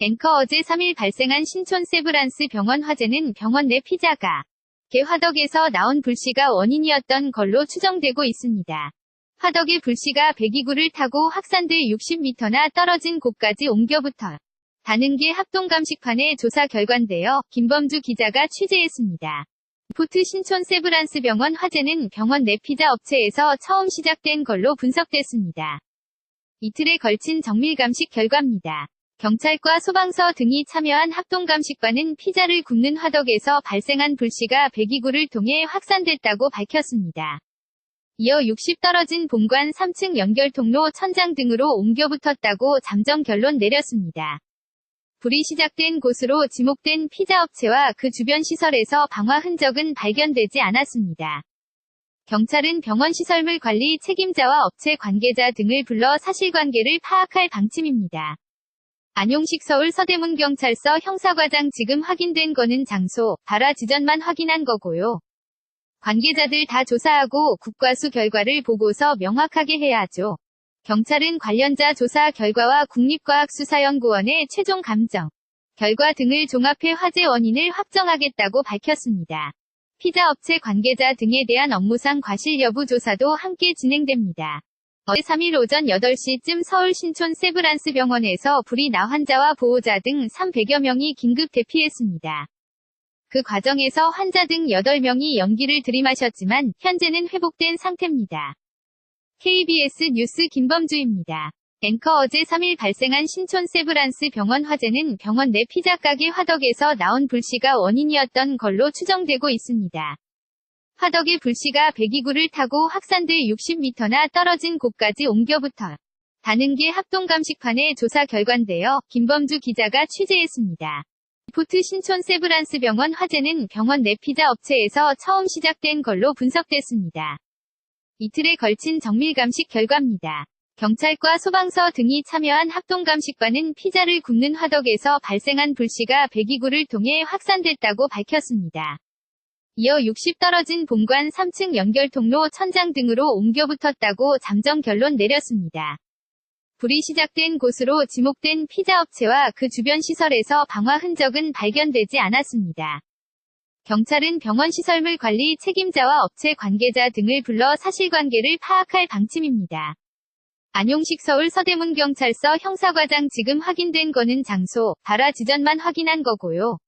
앵커 어제 3일 발생한 신촌 세브란스 병원 화재는 병원 내 피자가 게 화덕에서 나온 불씨가 원인이었던 걸로 추정되고 있습니다. 화덕의 불씨가 배기구를 타고 확산돼 60m나 떨어진 곳까지 옮겨붙어 다는 게 합동감식판의 조사 결과인데요. 김범주 기자가 취재했습니다. 포트 신촌 세브란스 병원 화재는 병원 내 피자 업체에서 처음 시작된 걸로 분석됐습니다. 이틀에 걸친 정밀감식 결과입니다. 경찰과 소방서 등이 참여한 합동감식반은 피자를 굽는 화덕에서 발생한 불씨가 배기구를 통해 확산됐다고 밝혔습니다. 이어 60 떨어진 본관 3층 연결통로 천장 등으로 옮겨붙었다고 잠정 결론 내렸습니다. 불이 시작된 곳으로 지목된 피자업체와 그 주변 시설에서 방화 흔적은 발견되지 않았습니다. 경찰은 병원 시설물 관리 책임자와 업체 관계자 등을 불러 사실관계를 파악할 방침입니다. 안용식 서울 서대문경찰서 형사과장 지금 확인된 거는 장소, 발화 지점만 확인한 거고요. 관계자들 다 조사하고 국과수 결과를 보고서 명확하게 해야죠. 경찰은 관련자 조사 결과와 국립과학수사연구원의 최종 감정 결과 등을 종합해 화재 원인을 확정하겠다고 밝혔습니다. 피자업체 관계자 등에 대한 업무상 과실 여부 조사도 함께 진행됩니다. 어제 3일 오전 8시쯤 서울 신촌 세브란스 병원에서 불이 나 환자와 보호자 등 300여 명이 긴급 대피했습니다. 그 과정에서 환자 등 8명이 연기를 들이마셨지만 현재는 회복된 상태입니다. KBS 뉴스 김범주입니다. 앵커 어제 3일 발생한 신촌 세브란스 병원 화재는 병원 내 피자 가게 화덕에서 나온 불씨가 원인이었던 걸로 추정되고 있습니다. 화덕의 불씨가 배기구를 타고 확산돼 60m나 떨어진 곳까지 옮겨붙어 다는 게 합동감식판의 조사 결과인데요. 김범주 기자가 취재했습니다. 포트 신촌 세브란스 병원 화재는 병원 내 피자 업체에서 처음 시작된 걸로 분석됐습니다. 이틀에 걸친 정밀감식 결과입니다. 경찰과 소방서 등이 참여한 합동감식반은 피자를 굽는 화덕에서 발생한 불씨가 배기구를 통해 확산됐다고 밝혔습니다. 이어 60 떨어진 본관 3층 연결통로 천장 등으로 옮겨붙었다고 잠정 결론 내렸습니다. 불이 시작된 곳으로 지목된 피자업체와 그 주변 시설에서 방화 흔적은 발견되지 않았습니다. 경찰은 병원 시설물 관리 책임자와 업체 관계자 등을 불러 사실관계를 파악할 방침입니다. 안용식 서울 서대문경찰서 형사과장 지금 확인된 거는 장소, 발화 지점만 확인한 거고요.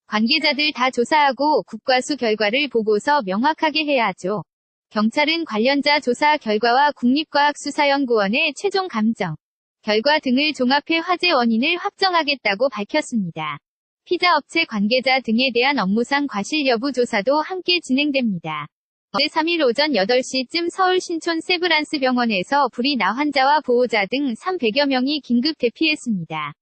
관계자들 다 조사하고 국과수 결과를 보고서 명확하게 해야죠. 경찰은 관련자 조사 결과와 국립과학수사연구원의 최종 감정 결과 등을 종합해 화재 원인을 확정하겠다고 밝혔습니다. 피자업체 관계자 등에 대한 업무상 과실 여부 조사도 함께 진행됩니다. 어제 3일 오전 8시쯤 서울 신촌 세브란스 병원에서 불이 나 환자와 보호자 등 300여 명이 긴급 대피했습니다.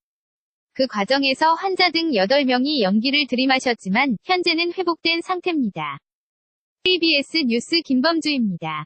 그 과정에서 환자 등 8명이 연기를 들이마셨지만 현재는 회복된 상태입니다. KBS 뉴스 김범주입니다.